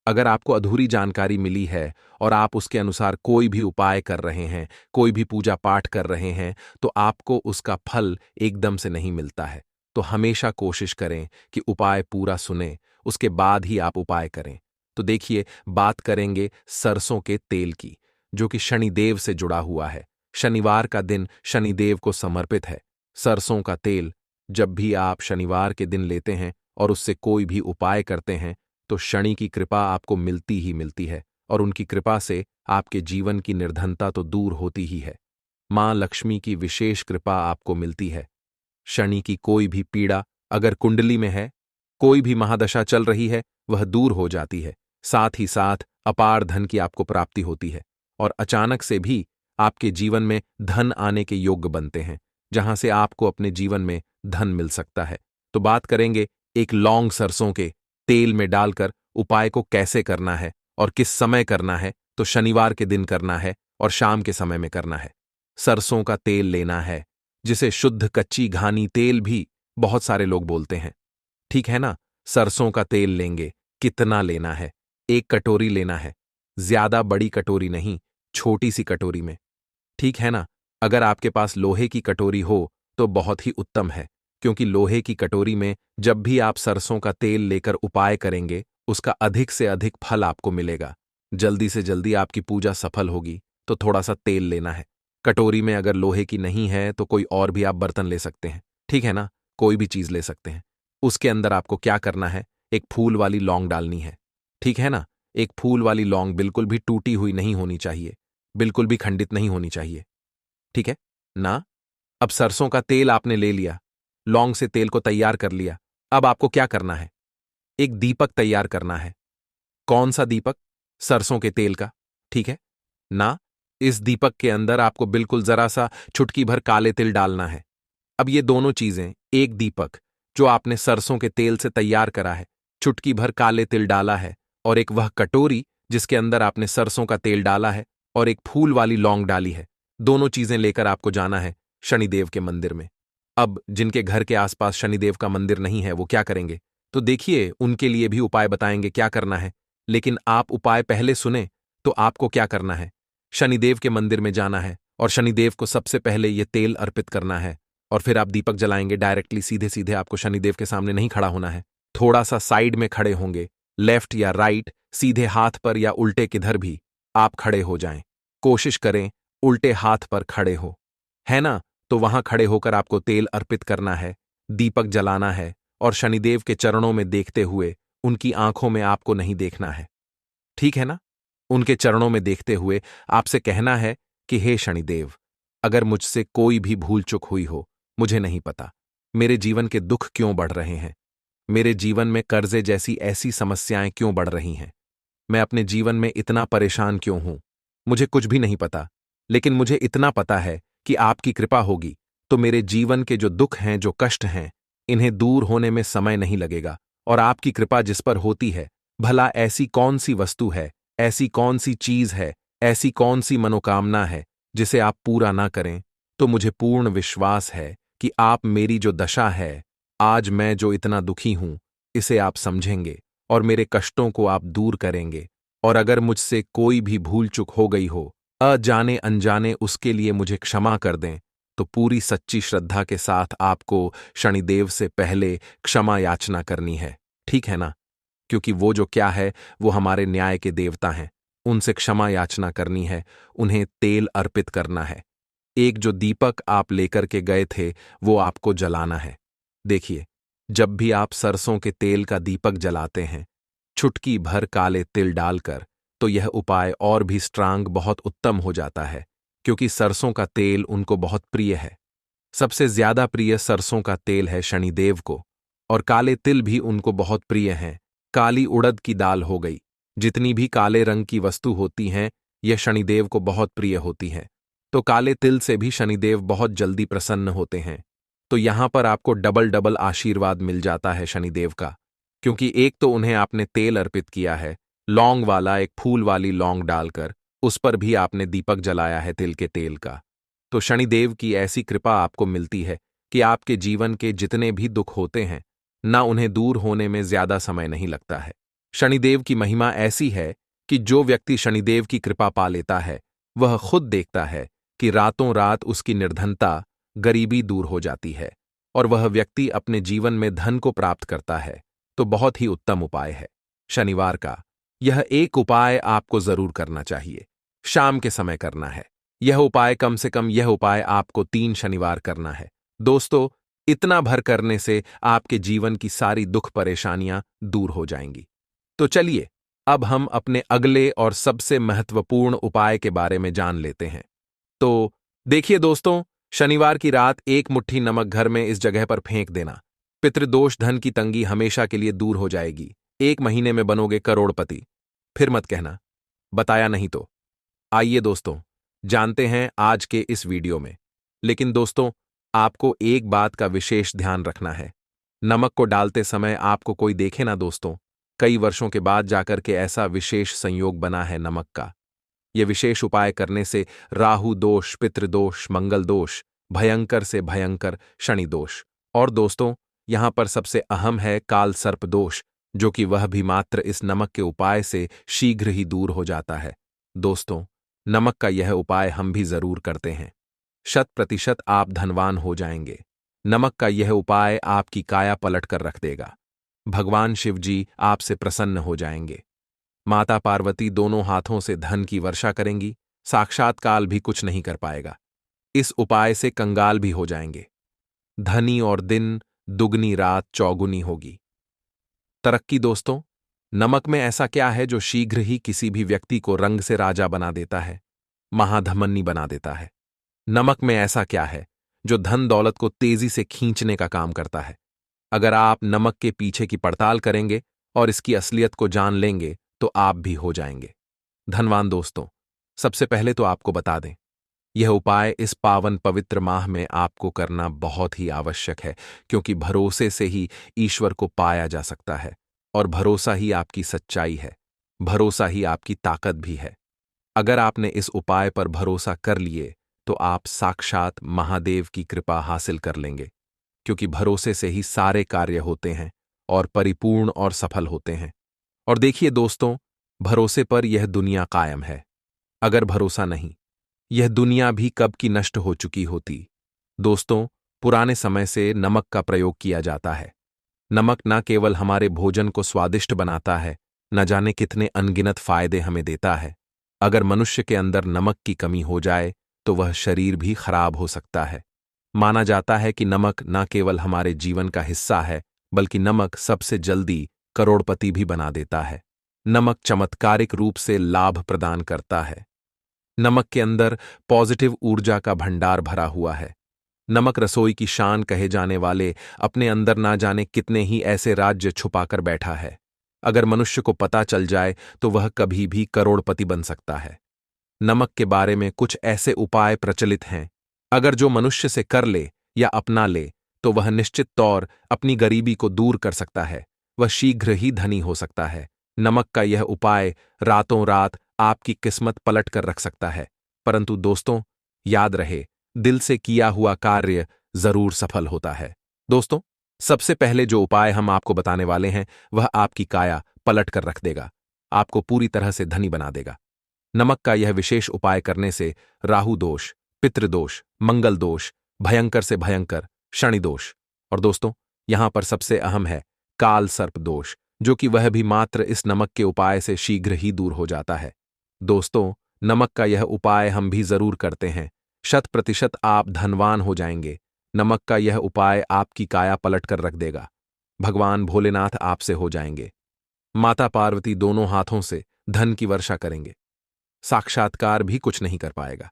अगर आपको अधूरी जानकारी मिली है और आप उसके अनुसार कोई भी उपाय कर रहे हैं, कोई भी पूजा पाठ कर रहे हैं, तो आपको उसका फल एकदम से नहीं मिलता है। तो हमेशा कोशिश करें कि उपाय पूरा सुने, उसके बाद ही आप उपाय करें। तो देखिए, बात करेंगे सरसों के तेल की, जो कि शनिदेव से जुड़ा हुआ है। शनिवार का दिन शनिदेव को समर्पित है। सरसों का तेल जब भी आप शनिवार के दिन लेते हैं और उससे कोई भी उपाय करते हैं, तो शनि की कृपा आपको मिलती ही मिलती है और उनकी कृपा से आपके जीवन की निर्धनता तो दूर होती ही है। मां लक्ष्मी की विशेष कृपा आपको मिलती है। शनि की कोई भी पीड़ा अगर कुंडली में है, कोई भी महादशा चल रही है, वह दूर हो जाती है। साथ ही साथ अपार धन की आपको प्राप्ति होती है और अचानक से भी आपके जीवन में धन आने के योग्य बनते हैं, जहां से आपको अपने जीवन में धन मिल सकता है। तो बात करेंगे एक लौंग सरसों के तेल में डालकर उपाय को कैसे करना है और किस समय करना है। तो शनिवार के दिन करना है और शाम के समय में करना है। सरसों का तेल लेना है, जिसे शुद्ध कच्ची घानी तेल भी बहुत सारे लोग बोलते हैं, ठीक है ना? सरसों का तेल लेंगे। कितना लेना है? 1 कटोरी लेना है। ज्यादा बड़ी कटोरी नहीं, छोटी सी कटोरी में, ठीक है ना? अगर आपके पास लोहे की कटोरी हो तो बहुत ही उत्तम है, क्योंकि लोहे की कटोरी में जब भी आप सरसों का तेल लेकर उपाय करेंगे, उसका अधिक से अधिक फल आपको मिलेगा। जल्दी से जल्दी आपकी पूजा सफल होगी। तो थोड़ा सा तेल लेना है। कटोरी में अगर लोहे की नहीं है तो कोई और भी आप बर्तन ले सकते हैं, ठीक है ना? कोई भी चीज ले सकते हैं। उसके अंदर आपको क्या करना है, एक फूल वाली लौंग डालनी है, ठीक है ना? एक फूल वाली लौंग बिल्कुल भी टूटी हुई नहीं होनी चाहिए, बिल्कुल भी खंडित नहीं होनी चाहिए, ठीक है ना? अब सरसों का तेल आपने ले लिया, लौंग से तेल को तैयार कर लिया। अब आपको क्या करना है, एक दीपक तैयार करना है। कौन सा दीपक? सरसों के तेल का, ठीक है ना? इस दीपक के अंदर आपको बिल्कुल जरा सा चुटकी भर काले तिल डालना है। अब ये दोनों चीजें, एक दीपक जो आपने सरसों के तेल से तैयार करा है, चुटकी भर काले तिल डाला है, और एक वह कटोरी जिसके अंदर आपने सरसों का तेल डाला है और एक फूल वाली लौंग डाली है, दोनों चीजें लेकर आपको जाना है शनिदेव के मंदिर में। अब जिनके घर के आसपास शनिदेव का मंदिर नहीं है वो क्या करेंगे? तो देखिए, उनके लिए भी उपाय बताएंगे क्या करना है। लेकिन आप उपाय पहले सुने तो आपको क्या करना है, शनिदेव के मंदिर में जाना है और शनिदेव को सबसे पहले ये तेल अर्पित करना है। और फिर आप दीपक जलाएंगे। डायरेक्टली सीधे सीधे आपको शनिदेव के सामने नहीं खड़ा होना है, थोड़ा सा साइड में खड़े होंगे, लेफ्ट या राइट, सीधे हाथ पर या उल्टे किधर भी आप खड़े हो जाएं। कोशिश करें उल्टे हाथ पर खड़े हो, है ना? तो वहां खड़े होकर आपको तेल अर्पित करना है, दीपक जलाना है और शनिदेव के चरणों में देखते हुए, उनकी आंखों में आपको नहीं देखना है, ठीक है ना? उनके चरणों में देखते हुए आपसे कहना है कि हे शनिदेव, अगर मुझसे कोई भी भूल चूक हुई हो, मुझे नहीं पता, मेरे जीवन के दुख क्यों बढ़ रहे हैं? मेरे जीवन में कर्जे जैसी ऐसी समस्याएं क्यों बढ़ रही हैं? मैं अपने जीवन में इतना परेशान क्यों हूं? मुझे कुछ भी नहीं पता, लेकिन मुझे इतना पता है कि आपकी कृपा होगी तो मेरे जीवन के जो दुख हैं, जो कष्ट हैं, इन्हें दूर होने में समय नहीं लगेगा। और आपकी कृपा जिस पर होती है, भला ऐसी कौन सी वस्तु है, ऐसी कौन सी चीज है, ऐसी कौन सी मनोकामना है जिसे आप पूरा ना करें? तो मुझे पूर्ण विश्वास है कि आप मेरी जो दशा है, आज मैं जो इतना दुखी हूं, इसे आप समझेंगे और मेरे कष्टों को आप दूर करेंगे। और अगर मुझसे कोई भी भूल चूक हो गई हो, अजाने अनजाने, उसके लिए मुझे क्षमा कर दें। तो पूरी सच्ची श्रद्धा के साथ आपको शनिदेव से पहले क्षमा याचना करनी है, ठीक है ना? क्योंकि वो जो क्या है, वो हमारे न्याय के देवता हैं। उनसे क्षमा याचना करनी है, उन्हें तेल अर्पित करना है। एक जो दीपक आप लेकर के गए थे, वो आपको जलाना है। देखिए, जब भी आप सरसों के तेल का दीपक जलाते हैं, चुटकी भर काले तिल डालकर, तो यह उपाय और भी स्ट्रांग, बहुत उत्तम हो जाता है। क्योंकि सरसों का तेल उनको बहुत प्रिय है। सबसे ज्यादा प्रिय सरसों का तेल है शनिदेव को। और काले तिल भी उनको बहुत प्रिय हैं। काली उड़द की दाल हो गई, जितनी भी काले रंग की वस्तु होती हैं, यह शनिदेव को बहुत प्रिय होती हैं। तो काले तिल से भी शनिदेव बहुत जल्दी प्रसन्न होते हैं। तो यहां पर आपको डबल डबल आशीर्वाद मिल जाता है शनिदेव का। क्योंकि एक तो उन्हें आपने तेल अर्पित किया है, लौंग वाला, एक फूल वाली लौंग डालकर, उस पर भी आपने दीपक जलाया है तिल के तेल का। तो शनिदेव की ऐसी कृपा आपको मिलती है कि आपके जीवन के जितने भी दुख होते हैं, ना उन्हें दूर होने में ज्यादा समय नहीं लगता है। शनिदेव की महिमा ऐसी है कि जो व्यक्ति शनिदेव की कृपा पा लेता है, वह खुद देखता है कि रातों रात उसकी निर्धनता, गरीबी दूर हो जाती है और वह व्यक्ति अपने जीवन में धन को प्राप्त करता है। तो बहुत ही उत्तम उपाय है शनिवार का। यह एक उपाय आपको जरूर करना चाहिए, शाम के समय करना है। यह उपाय कम से कम, यह उपाय आपको 3 शनिवार करना है। दोस्तों, इतना भर करने से आपके जीवन की सारी दुख परेशानियां दूर हो जाएंगी। तो चलिए, अब हम अपने अगले और सबसे महत्वपूर्ण उपाय के बारे में जान लेते हैं। तो देखिए दोस्तों, शनिवार की रात एक मुट्ठी नमक घर में इस जगह पर फेंक देना। पितृदोष, धन की तंगी हमेशा के लिए दूर हो जाएगी। 1 महीने में बनोगे करोड़पति। फिर मत कहना बताया नहीं तो। आइए दोस्तों, जानते हैं आज के इस वीडियो में। लेकिन दोस्तों, आपको एक बात का विशेष ध्यान रखना है। नमक को डालते समय आपको कोई देखे ना दोस्तों। कई वर्षों के बाद जाकर के ऐसा विशेष संयोग बना है नमक का। यह विशेष उपाय करने से राहु दोष, पितृदोष, मंगल दोष, भयंकर से भयंकर शनि दोष, और दोस्तों यहां पर सबसे अहम है काल सर्प दोष, जो कि वह भी मात्र इस नमक के उपाय से शीघ्र ही दूर हो जाता है। दोस्तों, नमक का यह उपाय हम भी जरूर करते हैं। 100% आप धनवान हो जाएंगे। नमक का यह उपाय आपकी काया पलट कर रख देगा। भगवान शिव जी आपसे प्रसन्न हो जाएंगे। माता पार्वती दोनों हाथों से धन की वर्षा करेंगी। साक्षात काल भी कुछ नहीं कर पाएगा। इस उपाय से कंगाल भी हो जाएंगे। धनी और दिन दुगनी, रात चौगुनी होगी। तरक्की दोस्तों, नमक में ऐसा क्या है जो शीघ्र ही किसी भी व्यक्ति को रंग से राजा बना देता है, महाधमनी बना देता है? नमक में ऐसा क्या है जो धन दौलत को तेजी से खींचने का काम करता है? अगर आप नमक के पीछे की पड़ताल करेंगे और इसकी असलियत को जान लेंगे, तो आप भी हो जाएंगे धनवान। दोस्तों, सबसे पहले तो आपको बता दें, यह उपाय इस पावन पवित्र माह में आपको करना बहुत ही आवश्यक है, क्योंकि भरोसे से ही ईश्वर को पाया जा सकता है। और भरोसा ही आपकी सच्चाई है, भरोसा ही आपकी ताकत भी है। अगर आपने इस उपाय पर भरोसा कर लिए, तो आप साक्षात महादेव की कृपा हासिल कर लेंगे। क्योंकि भरोसे से ही सारे कार्य होते हैं और परिपूर्ण और सफल होते हैं। और देखिए दोस्तों, भरोसे पर यह दुनिया कायम है। अगर भरोसा नहीं, यह दुनिया भी कब की नष्ट हो चुकी होती। दोस्तों, पुराने समय से नमक का प्रयोग किया जाता है। नमक न केवल हमारे भोजन को स्वादिष्ट बनाता है, न जाने कितने अनगिनत फायदे हमें देता है। अगर मनुष्य के अंदर नमक की कमी हो जाए, तो वह शरीर भी खराब हो सकता है। माना जाता है कि नमक न केवल हमारे जीवन का हिस्सा है, बल्कि नमक सबसे जल्दी करोड़पति भी बना देता है। नमक चमत्कारिक रूप से लाभ प्रदान करता है। नमक के अंदर पॉजिटिव ऊर्जा का भंडार भरा हुआ है। नमक रसोई की शान कहे जाने वाले अपने अंदर ना जाने कितने ही ऐसे राज्य छुपाकर बैठा है। अगर मनुष्य को पता चल जाए तो वह कभी भी करोड़पति बन सकता है। नमक के बारे में कुछ ऐसे उपाय प्रचलित हैं, अगर जो मनुष्य से कर ले या अपना ले तो वह निश्चित तौर अपनी गरीबी को दूर कर सकता है, वह शीघ्र ही धनी हो सकता है। नमक का यह उपाय रातों रात आपकी किस्मत पलट कर रख सकता है। परंतु दोस्तों, याद रहे, दिल से किया हुआ कार्य जरूर सफल होता है। दोस्तों, सबसे पहले जो उपाय हम आपको बताने वाले हैं वह आपकी काया पलट कर रख देगा, आपको पूरी तरह से धनी बना देगा। नमक का यह विशेष उपाय करने से राहु दोष, पितृदोष, मंगल दोष, भयंकर से भयंकर शनि दोष और दोस्तों, यहां पर सबसे अहम है काल सर्प दोष, जो कि वह भी मात्र इस नमक के उपाय से शीघ्र ही दूर हो जाता है। दोस्तों, नमक का यह उपाय हम भी जरूर करते हैं, 100% आप धनवान हो जाएंगे। नमक का यह उपाय आपकी काया पलट कर रख देगा। भगवान भोलेनाथ आपसे हो जाएंगे। माता पार्वती दोनों हाथों से धन की वर्षा करेंगे। साक्षात्कार भी कुछ नहीं कर पाएगा।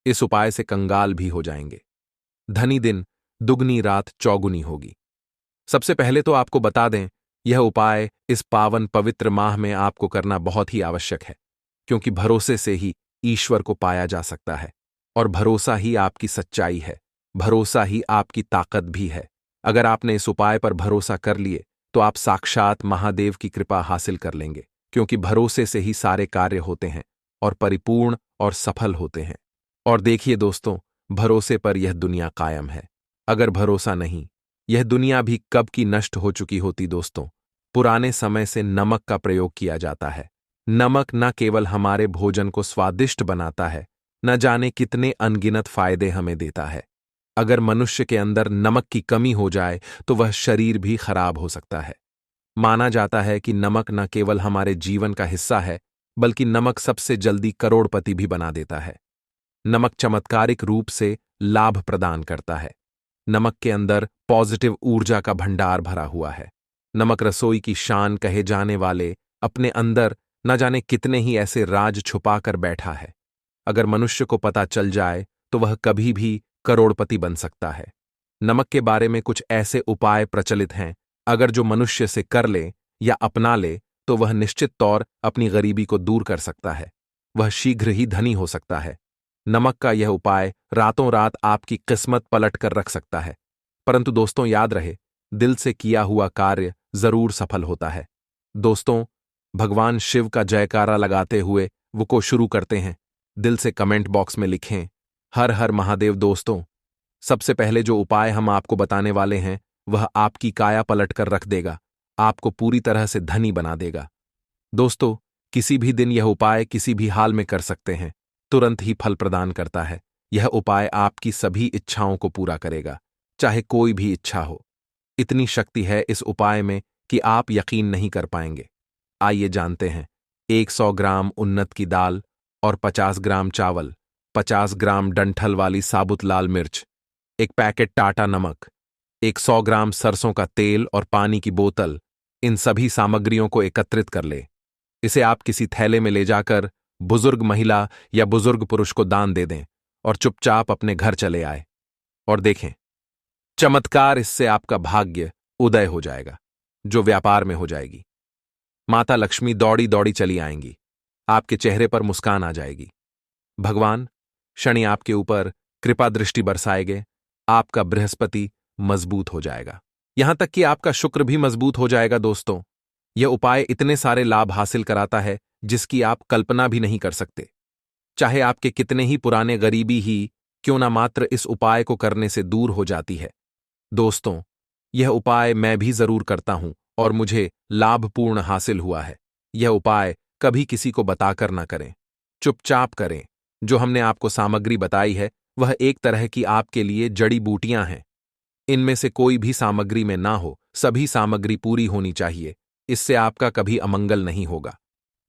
इस उपाय से कंगाल भी हो जाएंगे। धनी दिन दुगनी रात चौगुनी होगी। सबसे पहले तो आपको बता दें, यह उपाय इस पावन पवित्र माह में आपको करना बहुत ही आवश्यक है, क्योंकि भरोसे से ही ईश्वर को पाया जा सकता है और भरोसा ही आपकी सच्चाई है, भरोसा ही आपकी ताकत भी है। अगर आपने इस उपाय पर भरोसा कर लिए तो आप साक्षात महादेव की कृपा हासिल कर लेंगे, क्योंकि भरोसे से ही सारे कार्य होते हैं और परिपूर्ण और सफल होते हैं। और देखिए दोस्तों, भरोसे पर यह दुनिया कायम है। अगर भरोसा नहीं, यह दुनिया भी कब की नष्ट हो चुकी होती। दोस्तों, पुराने समय से नमक का प्रयोग किया जाता है। नमक न केवल हमारे भोजन को स्वादिष्ट बनाता है, न जाने कितने अनगिनत फायदे हमें देता है। अगर मनुष्य के अंदर नमक की कमी हो जाए तो वह शरीर भी खराब हो सकता है। माना जाता है कि नमक न केवल हमारे जीवन का हिस्सा है, बल्कि नमक सबसे जल्दी करोड़पति भी बना देता है। नमक चमत्कारिक रूप से लाभ प्रदान करता है। नमक के अंदर पॉजिटिव ऊर्जा का भंडार भरा हुआ है। नमक रसोई की शान कहे जाने वाले अपने अंदर न जाने कितने ही ऐसे राज छुपा कर बैठा है। अगर मनुष्य को पता चल जाए तो वह कभी भी करोड़पति बन सकता है। नमक के बारे में कुछ ऐसे उपाय प्रचलित हैं, अगर जो मनुष्य से कर ले या अपना ले तो वह निश्चित तौर अपनी गरीबी को दूर कर सकता है, वह शीघ्र ही धनी हो सकता है। नमक का यह उपाय रातों रात आपकी किस्मत पलट कर रख सकता है। परंतु दोस्तों, याद रहे, दिल से किया हुआ कार्य जरूर सफल होता है। दोस्तों, भगवान शिव का जयकारा लगाते हुए वो को शुरू करते हैं। दिल से कमेंट बॉक्स में लिखें, हर हर महादेव। दोस्तों, सबसे पहले जो उपाय हम आपको बताने वाले हैं वह आपकी काया पलट कर रख देगा, आपको पूरी तरह से धनी बना देगा। दोस्तों, किसी भी दिन यह उपाय किसी भी हाल में कर सकते हैं, तुरंत ही फल प्रदान करता है। यह उपाय आपकी सभी इच्छाओं को पूरा करेगा, चाहे कोई भी इच्छा हो। इतनी शक्ति है इस उपाय में कि आप यकीन नहीं कर पाएंगे। आइए जानते हैं। 100 ग्राम उन्नत की दाल और 50 ग्राम चावल, 50 ग्राम डंठल वाली साबुत लाल मिर्च, एक पैकेट टाटा नमक, 100 ग्राम सरसों का तेल और पानी की बोतल, इन सभी सामग्रियों को एकत्रित कर ले। इसे आप किसी थैले में ले जाकर बुजुर्ग महिला या बुजुर्ग पुरुष को दान दे दें और चुपचाप अपने घर चले आए। और देखें, चमत्कार, इससे आपका भाग्य उदय हो जाएगा, जो व्यापार में हो जाएगी। माता लक्ष्मी दौड़ी दौड़ी चली आएंगी, आपके चेहरे पर मुस्कान आ जाएगी। भगवान शनि आपके ऊपर कृपा दृष्टि बरसाएंगे, आपका बृहस्पति मजबूत हो जाएगा, यहां तक कि आपका शुक्र भी मजबूत हो जाएगा। दोस्तों, यह उपाय इतने सारे लाभ हासिल कराता है जिसकी आप कल्पना भी नहीं कर सकते। चाहे आपके कितने ही पुराने गरीबी ही क्यों ना मात्र इस उपाय को करने से दूर हो जाती है। दोस्तों, यह उपाय मैं भी जरूर करता हूं और मुझे लाभपूर्ण हासिल हुआ है। यह उपाय कभी किसी को बताकर ना करें, चुपचाप करें। जो हमने आपको सामग्री बताई है वह एक तरह की आपके लिए जड़ी बूटियां हैं। इनमें से कोई भी सामग्री में ना हो, सभी सामग्री पूरी होनी चाहिए। इससे आपका कभी अमंगल नहीं होगा।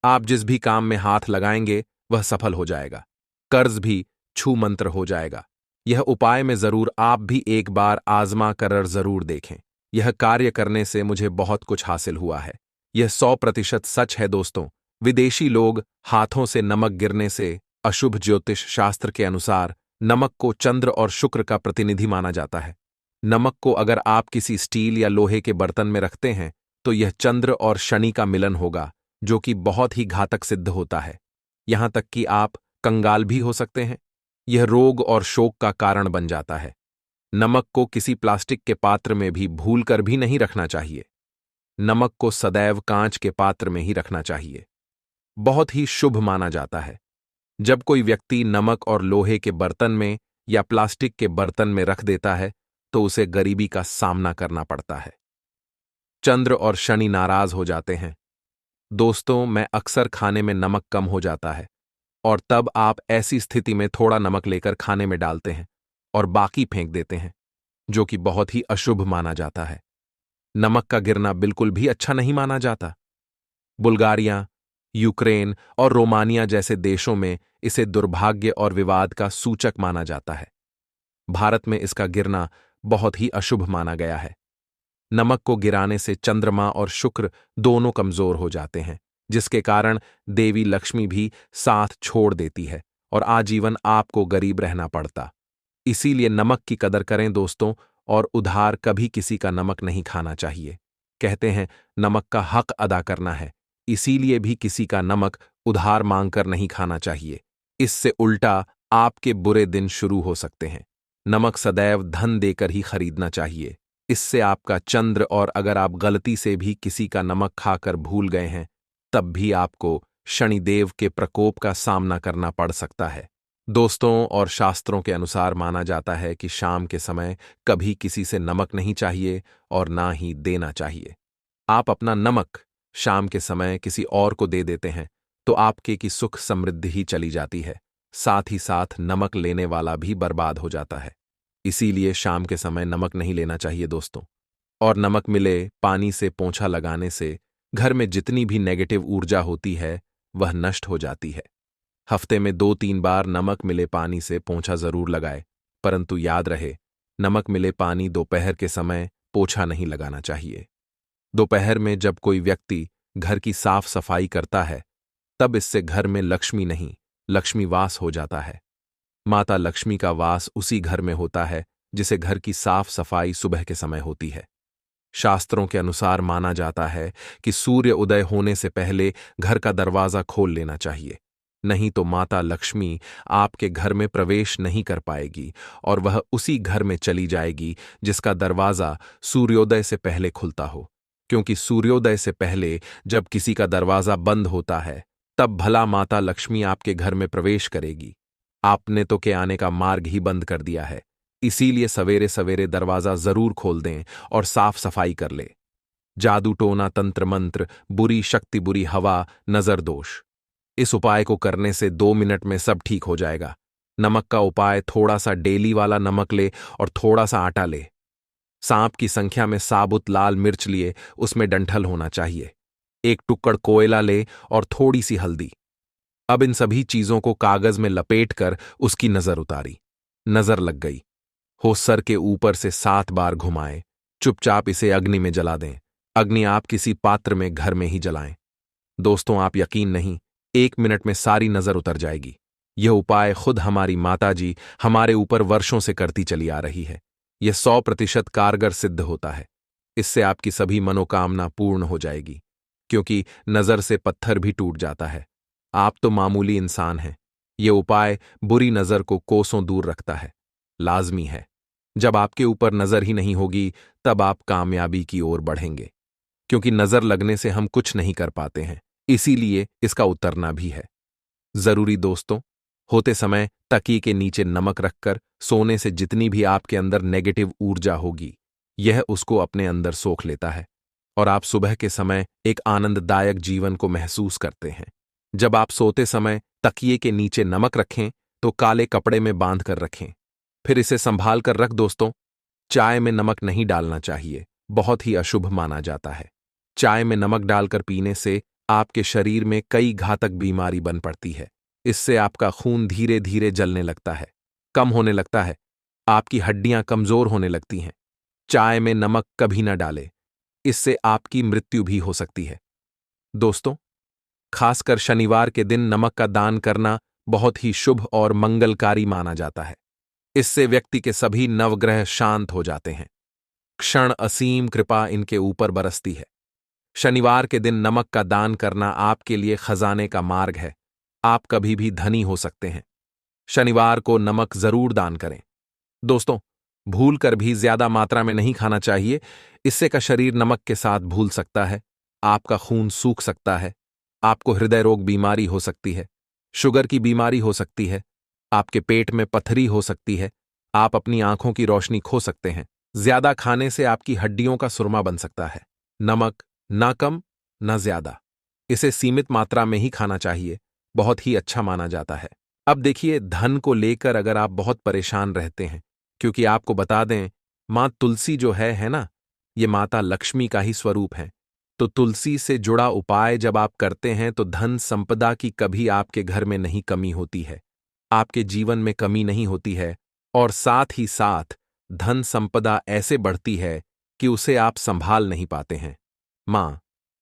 आप जिस भी काम में हाथ लगाएंगे वह सफल हो जाएगा, कर्ज भी छू मंत्र हो जाएगा। यह उपाय में जरूर आप भी एक बार आजमा कर जरूर देखें। यह कार्य करने से मुझे बहुत कुछ हासिल हुआ है। यह 100% सच है। दोस्तों, विदेशी लोग हाथों से नमक गिरने से अशुभ ज्योतिष शास्त्र के अनुसार नमक को चंद्र और शुक्र का प्रतिनिधि माना जाता है। नमक को अगर आप किसी स्टील या लोहे के बर्तन में रखते हैं तो यह चंद्र और शनि का मिलन होगा, जो कि बहुत ही घातक सिद्ध होता है। यहां तक कि आप कंगाल भी हो सकते हैं। यह रोग और शोक का कारण बन जाता है। नमक को किसी प्लास्टिक के पात्र में भी भूलकर भी नहीं रखना चाहिए। नमक को सदैव कांच के पात्र में ही रखना चाहिए। बहुत ही शुभ माना जाता है। जब कोई व्यक्ति नमक और लोहे के बर्तन में या प्लास्टिक के बर्तन में रख देता है तो उसे गरीबी का सामना करना पड़ता है। चंद्र और शनि नाराज हो जाते हैं। दोस्तों, मैं अक्सर खाने में नमक कम हो जाता है और तब आप ऐसी स्थिति में थोड़ा नमक लेकर खाने में डालते हैं और बाकी फेंक देते हैं, जो कि बहुत ही अशुभ माना जाता है। नमक का गिरना बिल्कुल भी अच्छा नहीं माना जाता। बुल्गारिया, यूक्रेन और रोमानिया जैसे देशों में इसे दुर्भाग्य और विवाद का सूचक माना जाता है। भारत में इसका गिरना बहुत ही अशुभ माना गया है। नमक को गिराने से चंद्रमा और शुक्र दोनों कमजोर हो जाते हैं, जिसके कारण देवी लक्ष्मी भी साथ छोड़ देती है और आजीवन आपको गरीब रहना पड़ता। इसीलिए नमक की कदर करें दोस्तों, और उधार कभी किसी का नमक नहीं खाना चाहिए। कहते हैं नमक का हक अदा करना है, इसीलिए भी किसी का नमक उधार मांगकर नहीं खाना चाहिए। इससे उल्टा आपके बुरे दिन शुरू हो सकते हैं। नमक सदैव धन देकर ही खरीदना चाहिए। इससे आपका चंद्र, और अगर आप गलती से भी किसी का नमक खाकर भूल गए हैं तब भी आपको शनिदेव के प्रकोप का सामना करना पड़ सकता है। दोस्तों, और शास्त्रों के अनुसार माना जाता है कि शाम के समय कभी किसी से नमक नहीं चाहिए और ना ही देना चाहिए। आप अपना नमक शाम के समय किसी और को दे देते हैं तो आपके की सुख समृद्धि ही चली जाती है, साथ ही साथ नमक लेने वाला भी बर्बाद हो जाता है। इसीलिए शाम के समय नमक नहीं लेना चाहिए दोस्तों। और नमक मिले पानी से पोंछा लगाने से घर में जितनी भी नेगेटिव ऊर्जा होती है वह नष्ट हो जाती है। हफ्ते में 2-3 बार नमक मिले पानी से पोंछा जरूर लगाए, परंतु याद रहे, नमक मिले पानी दोपहर के समय पोछा नहीं लगाना चाहिए। दोपहर में जब कोई व्यक्ति घर की साफ सफाई करता है तब इससे घर में लक्ष्मी नहीं, लक्ष्मी वास हो जाता है। माता लक्ष्मी का वास उसी घर में होता है जिसे घर की साफ सफाई सुबह के समय होती है। शास्त्रों के अनुसार माना जाता है कि सूर्य उदय होने से पहले घर का दरवाजा खोल लेना चाहिए, नहीं तो माता लक्ष्मी आपके घर में प्रवेश नहीं कर पाएगी और वह उसी घर में चली जाएगी जिसका दरवाजा सूर्योदय से पहले खुलता हो। क्योंकि सूर्योदय से पहले जब किसी का दरवाजा बंद होता है तब भला माता लक्ष्मी आपके घर में प्रवेश करेगी। आपने तो के आने का मार्ग ही बंद कर दिया है। इसीलिए सवेरे सवेरे दरवाजा जरूर खोल दें और साफ सफाई कर ले। जादू टोना, तंत्र मंत्र, बुरी शक्ति, बुरी हवा, नजर दोष, इस उपाय को करने से 2 मिनट में सब ठीक हो जाएगा। नमक का उपाय, थोड़ा सा डेली वाला नमक ले और थोड़ा सा आटा ले। सांप की संख्या में साबुत लाल मिर्च लिए, उसमें डंठल होना चाहिए। एक टुकड़ कोयला ले और थोड़ी सी हल्दी। अब इन सभी चीजों को कागज में लपेट कर उसकी नजर उतारी। नजर लग गई हो, सर के ऊपर से 7 बार घुमाए। चुपचाप इसे अग्नि में जला दें। अग्नि आप किसी पात्र में घर में ही जलाएं। दोस्तों, आप यकीन नहीं, 1 मिनट में सारी नजर उतर जाएगी। यह उपाय खुद हमारी माताजी हमारे ऊपर वर्षों से करती चली आ रही है। यह 100% कारगर सिद्ध होता है। इससे आपकी सभी मनोकामना पूर्ण हो जाएगी, क्योंकि नजर से पत्थर भी टूट जाता है। आप तो मामूली इंसान हैं। यह उपाय बुरी नजर को कोसों दूर रखता है, लाजमी है। जब आपके ऊपर नजर ही नहीं होगी तब आप कामयाबी की ओर बढ़ेंगे, क्योंकि नजर लगने से हम कुछ नहीं कर पाते हैं। इसीलिए इसका उतरना भी है जरूरी। दोस्तों, होते समय तकिए के नीचे नमक रखकर सोने से जितनी भी आपके अंदर नेगेटिव ऊर्जा होगी यह उसको अपने अंदर सोख लेता है और आप सुबह के समय एक आनंददायक जीवन को महसूस करते हैं। जब आप सोते समय तकिए के नीचे नमक रखें तो काले कपड़े में बांध कर रखें, फिर इसे संभाल कर रख। दोस्तों, चाय में नमक नहीं डालना चाहिए, बहुत ही अशुभ माना जाता है। चाय में नमक डालकर पीने से आपके शरीर में कई घातक बीमारी बन पड़ती है। इससे आपका खून धीरे धीरे जलने लगता है, कम होने लगता है, आपकी हड्डियां कमजोर होने लगती हैं। चाय में नमक कभी न डालें, इससे आपकी मृत्यु भी हो सकती है। दोस्तों, खासकर शनिवार के दिन नमक का दान करना बहुत ही शुभ और मंगलकारी माना जाता है। इससे व्यक्ति के सभी नवग्रह शांत हो जाते हैं। क्षण असीम कृपा इनके ऊपर बरसती है। शनिवार के दिन नमक का दान करना आपके लिए खजाने का मार्ग है। आप कभी भी धनी हो सकते हैं। शनिवार को नमक जरूर दान करें। दोस्तों, भूल कर भी ज्यादा मात्रा में नहीं खाना चाहिए। इससे का शरीर नमक के साथ भूल सकता है। आपका खून सूख सकता है। आपको हृदय रोग बीमारी हो सकती है। शुगर की बीमारी हो सकती है। आपके पेट में पथरी हो सकती है। आप अपनी आंखों की रोशनी खो सकते हैं। ज्यादा खाने से आपकी हड्डियों का सुरमा बन सकता है। नमक ना कम ना ज्यादा, इसे सीमित मात्रा में ही खाना चाहिए। बहुत ही अच्छा माना जाता है। अब देखिए, धन को लेकर अगर आप बहुत परेशान रहते हैं, क्योंकि आपको बता दें, मां तुलसी जो है ना, ये माता लक्ष्मी का ही स्वरूप है। तो तुलसी से जुड़ा उपाय जब आप करते हैं तो धन संपदा की कभी आपके घर में नहीं कमी होती है। आपके जीवन में कमी नहीं होती है, और साथ ही साथ धन संपदा ऐसे बढ़ती है कि उसे आप संभाल नहीं पाते हैं। मां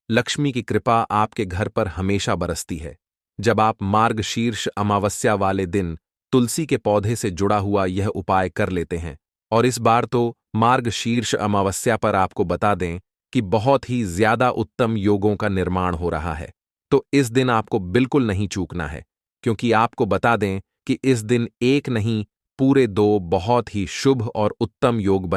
लक्ष्मी की कृपा आपके घर पर हमेशा बरसती है। जब आप मार्गशीर्ष अमावस्या वाले दिन तुलसी के पौधे से जुड़ा हुआ यह उपाय कर लेते हैं, और इस बार तो मार्गशीर्ष अमावस्या पर आपको बता दें कि बहुत ही ज्यादा उत्तम योगों का निर्माण हो रहा है, तो इस दिन आपको बिल्कुल नहीं चूकना है। क्योंकि आपको बता दें कि इस दिन एक नहीं, पूरे 2 बहुत ही शुभ और उत्तम योग